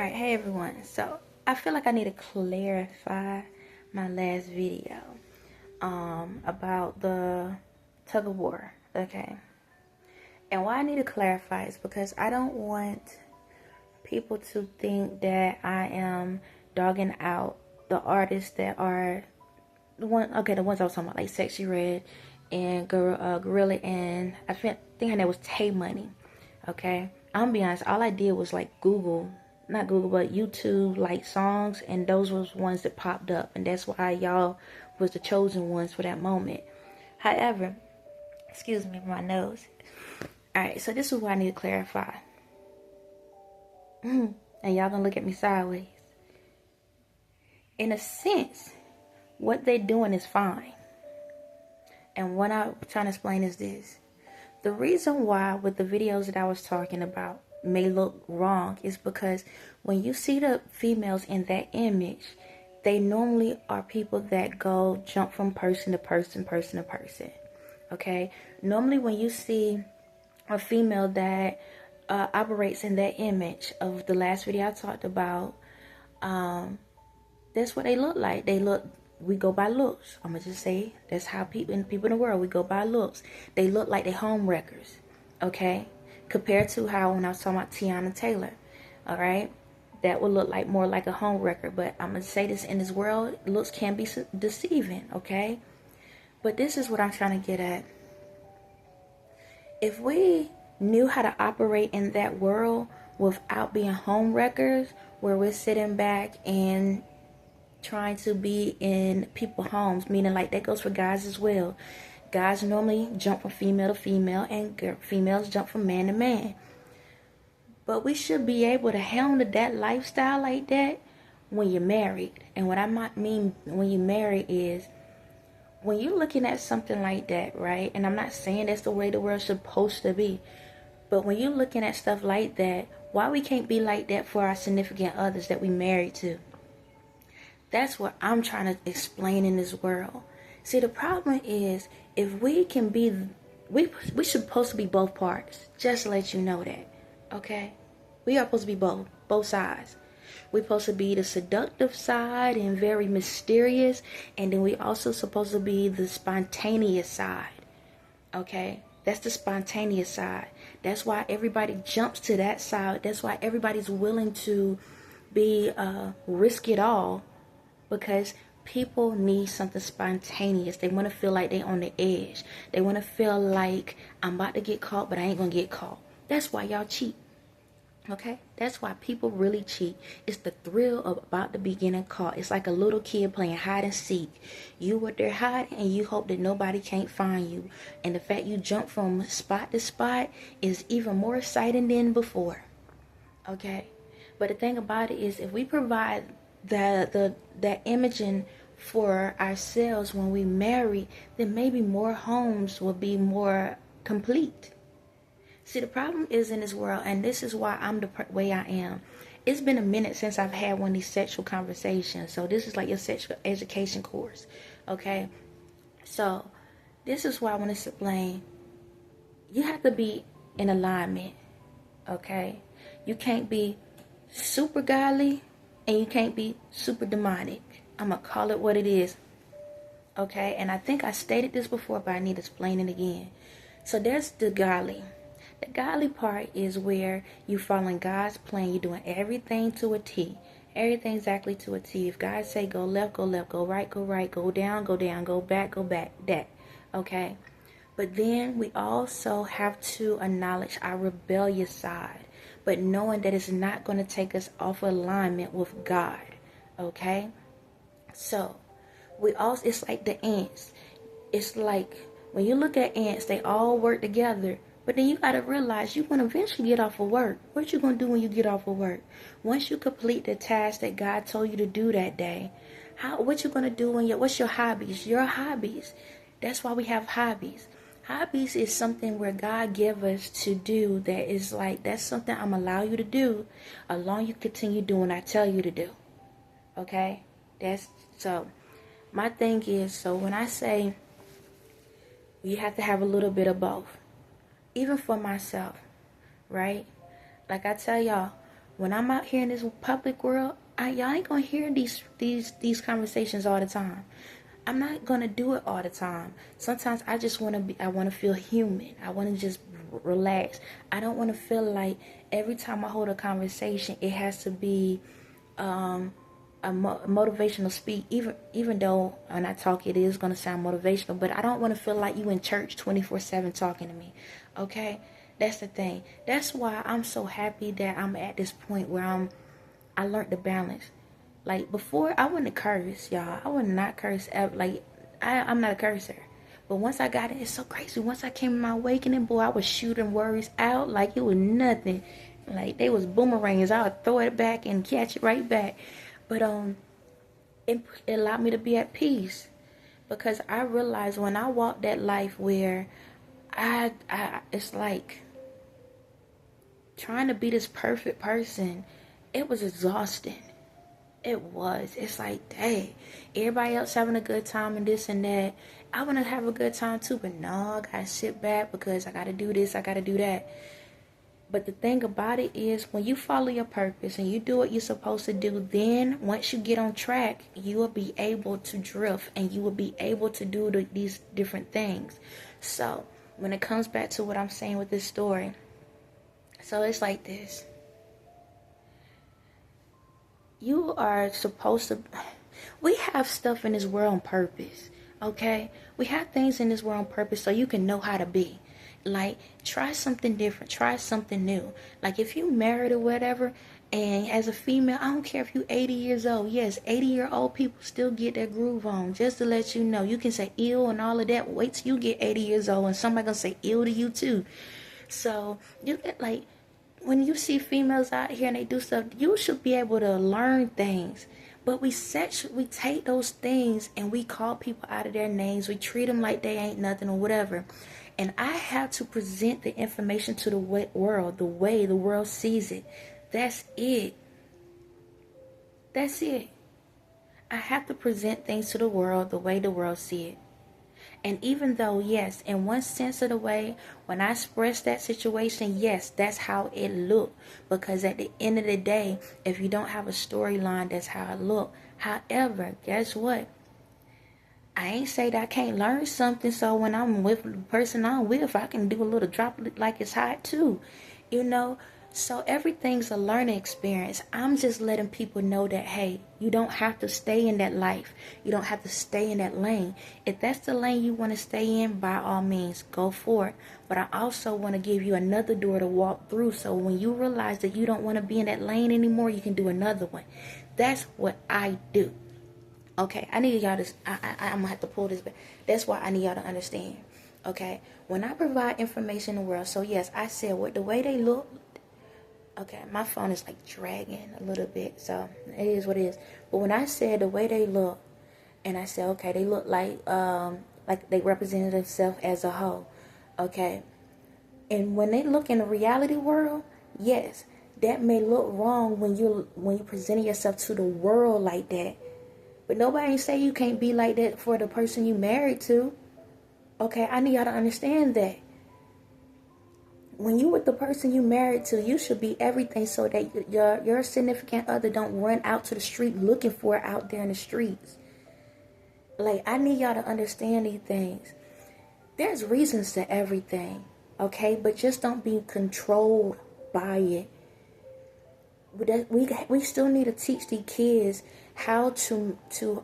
Alright, hey everyone. So, I feel like I need to clarify my last video about the tug of war, okay? And why I need to clarify is because I don't want people to think that I am dogging out the artists that are the ones I was talking about, like Sexy Red and Gorilla, and I think her name was Tay Money, okay? I'm gonna be honest, all I did was like not Google, but YouTube, like songs, and those was ones that popped up, and that's why y'all was the chosen ones for that moment. However, excuse me, my nose. Alright, so this is what I need to clarify. And y'all gonna look at me sideways. In a sense, what they doing is fine. And what I'm trying to explain is this. The reason why with the videos that I was talking about may look wrong is because when you see the females in that image, they normally are people that go jump from person to person, okay? Normally when you see a female that operates in that image of the last video I talked about, that's what they look like. We go by looks. I'm gonna just say that's how people in the world, we go by looks. They look like they home wreckers, okay? Compared to how when I was talking about Tiana Taylor, all right, that would look like more like a home wrecker. But I'm gonna say this, in this world, looks can be deceiving, okay? But this is what I'm trying to get at. If we knew how to operate in that world without being home wreckers, where we're sitting back and trying to be in people's homes, meaning like that goes for guys as well. Guys normally jump from female to female, and females jump from man to man. But we should be able to handle that lifestyle like that when you're married. And what I might mean when you're married is when you're looking at something like that, right? And I'm not saying that's the way the world's supposed to be, but when you're looking at stuff like that, why we can't be like that for our significant others that we married to? That's what I'm trying to explain in this world. See, the problem is, if we can be, we supposed to be both parts. Just to let you know that, okay? We are supposed to be both sides. We're supposed to be the seductive side and very mysterious, and then we also supposed to be the spontaneous side, okay? That's the spontaneous side. That's why everybody jumps to that side. That's why everybody's willing to be risk it all, because people need something spontaneous. They want to feel like they're on the edge. They want to feel like I'm about to get caught, but I ain't gonna get caught. That's why y'all cheat, okay? That's why people really cheat. It's the thrill of about to be getting caught. It's like a little kid playing hide and seek. You were there hiding, and you hope that nobody can't find you. And the fact you jump from spot to spot is even more exciting than before, okay? But the thing about it is, if we provide that imaging for ourselves when we marry, then maybe more homes will be more complete. See, the problem is in this world, and this is why I'm the way I am. It's been a minute since I've had one of these sexual conversations, so this is like your sexual education course, okay? So this is why I want to explain. You have to be in alignment, okay? You can't be super godly, and you can't be super demonic. I'm going to call it what it is, okay? And I think I stated this before, but I need to explain it again. So there's the godly. The godly part is where you're following God's plan. You're doing everything to a T. Everything exactly to a T. If God say go left, go right, go down, go back, that, okay? But then we also have to acknowledge our rebellious side, but knowing that it's not going to take us off alignment with God, okay? So it's like the ants. It's like when you look at ants, they all work together, but then you got to realize you're going to eventually get off of work. What you going to do when you get off of work? Once you complete the task that God told you to do that day, what you going to do what's your hobbies? Your hobbies. That's why we have hobbies. Hobbies is something where God give us to do that is like, that's something I'm allow you to do as long as you continue doing what I tell you to do. Okay? So my thing is, so when I say you have to have a little bit of both, even for myself, right? Like I tell y'all, when I'm out here in this public world, y'all ain't gonna hear these conversations all the time. I'm not gonna do it all the time. Sometimes I just I wanna feel human. I wanna just relax. I don't wanna feel like every time I hold a conversation, it has to be a motivational speak. Even though when I talk, it is gonna sound motivational, but I don't want to feel like you in church 24/7 talking to me. Okay, that's the thing. That's why I'm so happy that I'm at this point where I learned the balance. Like before, I wouldn't curse, y'all. I would not curse ever. Like I'm not a cursor. But once I got it, it's so crazy. Once I came in my awakening, boy, I was shooting words out like it was nothing. Like they was boomerangs. I would throw it back and catch it right back. But it allowed me to be at peace, because I realized when I walked that life where it's like trying to be this perfect person, it was exhausting. It was. It's like, dang, everybody else having a good time and this and that. I want to have a good time too, but no, I gotta sit back because I gotta do this, I gotta do that. But the thing about it is, when you follow your purpose and you do what you're supposed to do, then once you get on track, you will be able to drift and you will be able to do these different things. So when it comes back to what I'm saying with this story, so it's like this. You are supposed to, we have stuff in this world on purpose, okay? We have things in this world on purpose so you can know how to be. Like, try something different, try something new. Like, if you married or whatever, and as a female, I don't care if you're 80 years old. Yes, 80-year-old people still get their groove on. Just to let you know, you can say ill and all of that. Wait till you get 80 years old and somebody gonna say ill to you too. So, you get like, when you see females out here and they do stuff, you should be able to learn things. But we take those things and we call people out of their names. We treat them like they ain't nothing or whatever. And I have to present the information to the world the way the world sees it. That's it. That's it. I have to present things to the world the way the world sees it. And even though, yes, in one sense of the way, when I express that situation, yes, that's how it looked. Because at the end of the day, if you don't have a storyline, that's how it looked. However, guess what? I ain't say that I can't learn something. So when I'm with the person I'm with, I can do a little drop like it's hot too. You know? So everything's a learning experience. I'm just letting people know that, hey, you don't have to stay in that life. You don't have to stay in that lane. If that's the lane you want to stay in, by all means, go for it. But I also want to give you another door to walk through. So when you realize that you don't want to be in that lane anymore, you can do another one. That's what I do. Okay, I need y'all to, I'm going to have to pull this back. That's why I need y'all to understand. Okay, when I provide information in the world, so yes, I said what the way they look. Okay, my phone is like dragging a little bit, so it is what it is. But when I said the way they look, and I said, okay, they look like they represented themselves as a whole, okay? And when they look in the reality world, yes, that may look wrong when you presenting yourself to the world like that. But nobody say you can't be like that for the person you married to. Okay, I need y'all to understand that. When you with the person you married to, you should be everything so that your significant other don't run out to the street looking for it out there in the streets. Like, I need y'all to understand these things. There's reasons to everything, okay? But just don't be controlled by it. We still need to teach these kids how to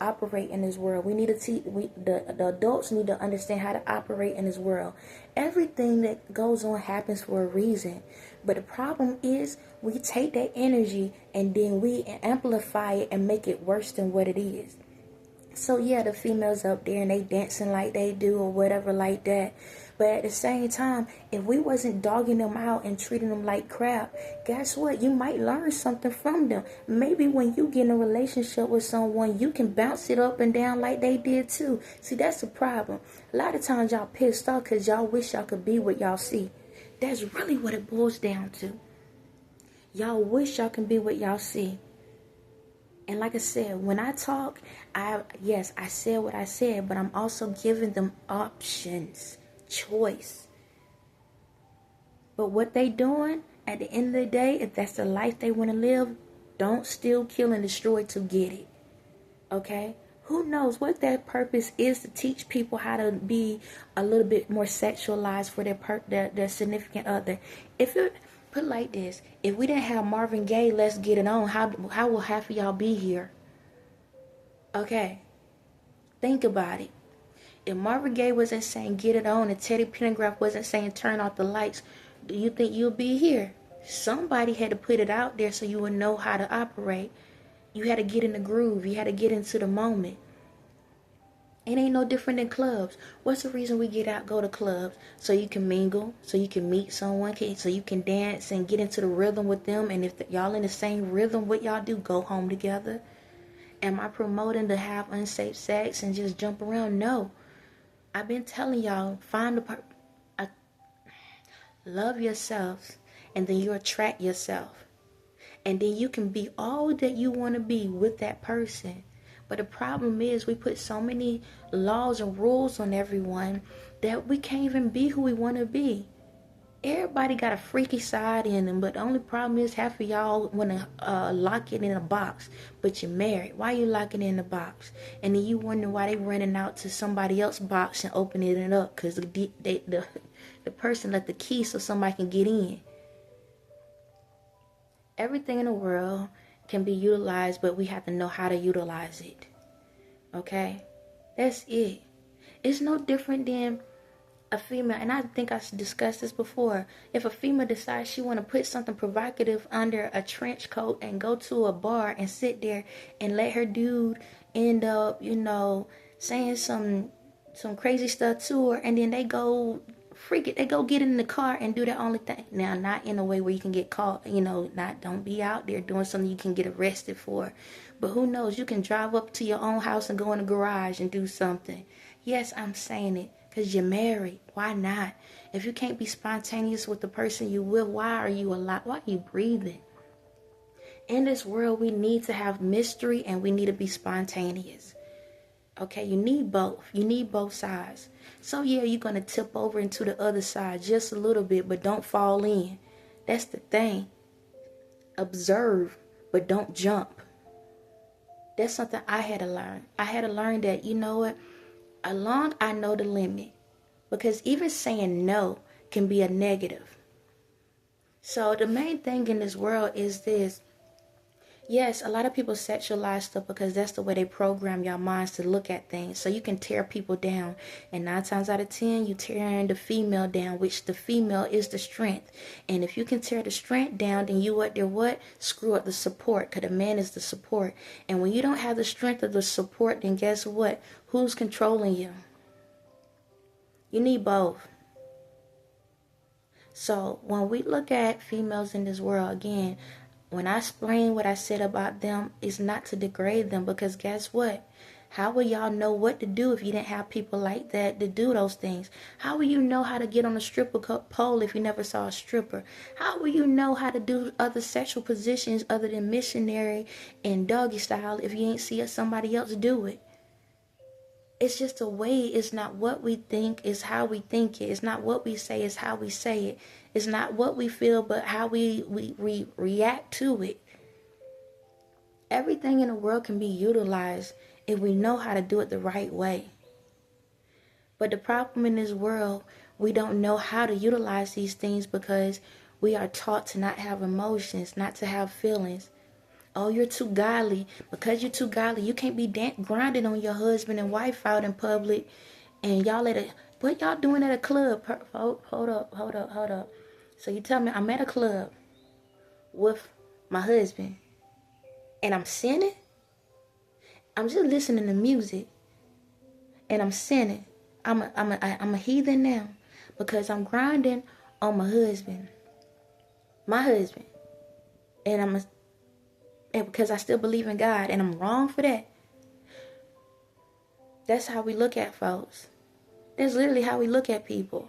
operate in this world. We need to teach the adults need to understand how to operate in this world. Everything that goes on happens for a reason. But the problem is we take that energy and then we amplify it and make it worse than what it is. So yeah, the females up there and they dancing like they do or whatever like that. But at the same time, if we wasn't dogging them out and treating them like crap, guess what? You might learn something from them. Maybe when you get in a relationship with someone, you can bounce it up and down like they did too. See, that's the problem. A lot of times y'all pissed off because y'all wish y'all could be what y'all see. That's really what it boils down to. Y'all wish y'all can be what y'all see. And like I said, when I talk, I said what I said, but I'm also giving them options, choice. But what they doing At the end of the day, if that's the life they want to live, don't steal, kill, and destroy to get it. Okay? Who knows what that purpose is, to teach people how to be a little bit more sexualized for their significant other. If it put like this, if we didn't have Marvin Gaye, Let's Get It On, how will half of y'all be here? Okay, think about it. If Marvin Gaye wasn't saying get it on and Teddy Pendergrass wasn't saying turn off the lights, do you think you'll be here? Somebody had to put it out there so you would know how to operate. You had to get in the groove. You had to get into the moment. It ain't no different than clubs. What's the reason we go to clubs? So you can mingle, so you can meet someone, so you can dance and get into the rhythm with them. And if y'all in the same rhythm, what y'all do? Go home together. Am I promoting to have unsafe sex and just jump around? No. I've been telling y'all, love yourself, and then you attract yourself. And then you can be all that you want to be with that person. But the problem is we put so many laws and rules on everyone that we can't even be who we want to be. Everybody got a freaky side in them, but the only problem is half of y'all want to lock it in a box, but you're married. Why you locking it in a box? And then you wonder why they running out to somebody else's box and opening it up, because the person left the key so somebody can get in. Everything in the world can be utilized, but we have to know how to utilize it. Okay? That's it. It's no different than a female, and I think I discussed this before. If a female decides she want to put something provocative under a trench coat and go to a bar and sit there and let her dude end up, saying some crazy stuff to her, and then they go they go get in the car and do their only thing. Now, not in a way where you can get caught, don't be out there doing something you can get arrested for. But who knows, you can drive up to your own house and go in the garage and do something. Yes, I'm saying it. Because you're married. Why not? If you can't be spontaneous with the person you with, why are you alive? Why are you breathing? In this world, we need to have mystery and we need to be spontaneous. Okay, you need both. You need both sides. So yeah, you're going to tip over into the other side just a little bit, but don't fall in. That's the thing. Observe, but don't jump. That's something I had to learn. I had to learn that, you know what? Along, I know the limit, because even saying no can be a negative. So the main thing in this world is this. Yes, a lot of people sexualize stuff because that's the way they program your minds to look at things. So you can tear people down. And 9 times out of 10, you tearing the female down, which the female is the strength. And if you can tear the strength down, then you screw up the support, because the man is the support. And when you don't have the strength of the support, then guess what? Who's controlling you? You need both. So when we look at females in this world, again, when I explain what I said about them, it's not to degrade them, because guess what? How will y'all know what to do if you didn't have people like that to do those things? How will you know how to get on a stripper pole if you never saw a stripper? How will you know how to do other sexual positions other than missionary and doggy style if you ain't see somebody else do it? It's just a way. It's not what we think, it's how we think it. It's not what we say, it's how we say it. It's not what we feel, but how we react to it. Everything in the world can be utilized if we know how to do it the right way. But the problem in this world, we don't know how to utilize these things because we are taught to not have emotions, not to have feelings. Oh, you're too godly. Because you're too godly, you can't be grinding on your husband and wife out in public. And y'all what y'all doing at a club? Hold up. So you tell me I'm at a club with my husband and I'm sinning? I'm just listening to music and I'm sinning. I'm a heathen now because I'm grinding on my husband. And because I still believe in God, and I'm wrong for that. That's how we look at folks. That's literally how we look at people.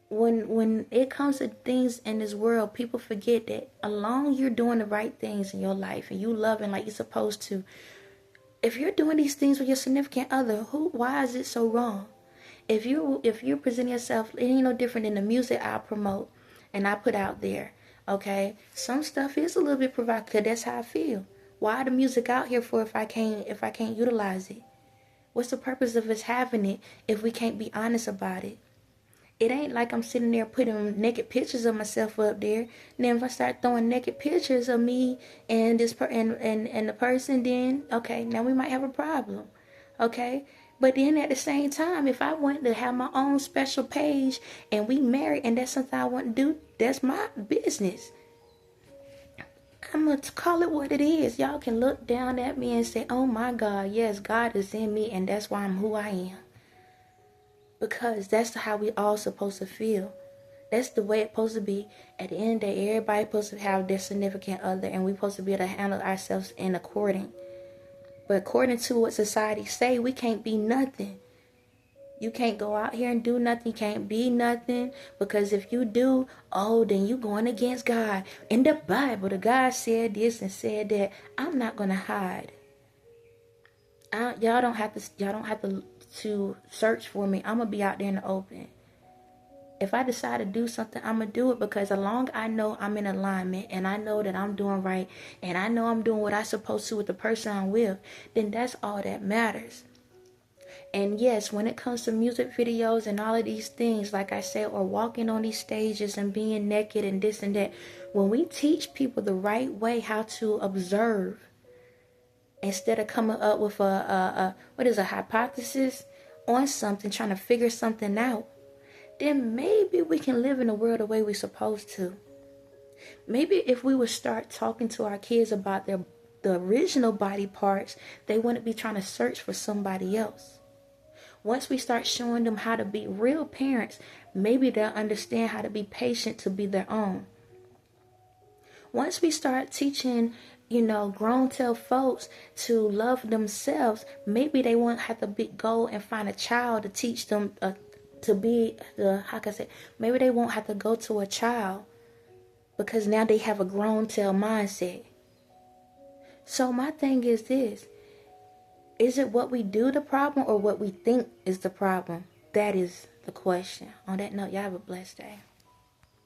When it comes to things in this world, people forget that along you're doing the right things in your life and you loving like you're supposed to. If you're doing these things with your significant other, why is it so wrong? If you're presenting yourself, it ain't no different than the music I promote. and I put out there. Okay, some stuff is a little bit provocative. That's how I feel. Why the music out here for if I can't utilize it? What's the purpose of us having it if we can't be honest about it? It ain't like I'm sitting there putting naked pictures of myself up there. And then if I start throwing naked pictures of me and and the person, then okay, now we might have a problem. Okay? But then at the same time, if I want to have my own special page and we married and that's something I want to do, that's my business. I'm going to call it what it is. Y'all can look down at me and say, oh my God, yes, God is in me and that's why I'm who I am. Because that's how we all supposed to feel. That's the way it's supposed to be. At the end of the day, everybody supposed to have their significant other, and we supposed to be able to handle ourselves in according. But according to what society say, we can't be nothing. You can't go out here and do nothing. You can't be nothing. Because if you do, oh, then you going against God. In the Bible, the God said this and said that. I'm not gonna hide. Y'all don't have to search for me. I'm gonna be out there in the open. If I decide to do something, I'm gonna do it because as long as I know I'm in alignment and I know that I'm doing right and I know I'm doing what I'm supposed to with the person I'm with, then that's all that matters. And yes, when it comes to music videos and all of these things, like I said, or walking on these stages and being naked and this and that, when we teach people the right way how to observe, instead of coming up with a hypothesis on something, trying to figure something out, then maybe we can live in the world the way we're supposed to. Maybe if we would start talking to our kids about the original body parts, they wouldn't be trying to search for somebody else. Once we start showing them how to be real parents, maybe they'll understand how to be patient to be their own. Once we start teaching, grown-tail folks to love themselves, maybe they won't have to go and find a child to teach them to be maybe they won't have to go to a child because now they have a grown-tail mindset. So my thing is this: is it what we do the problem or what we think is the problem? That is the question. On that note, y'all have a blessed day.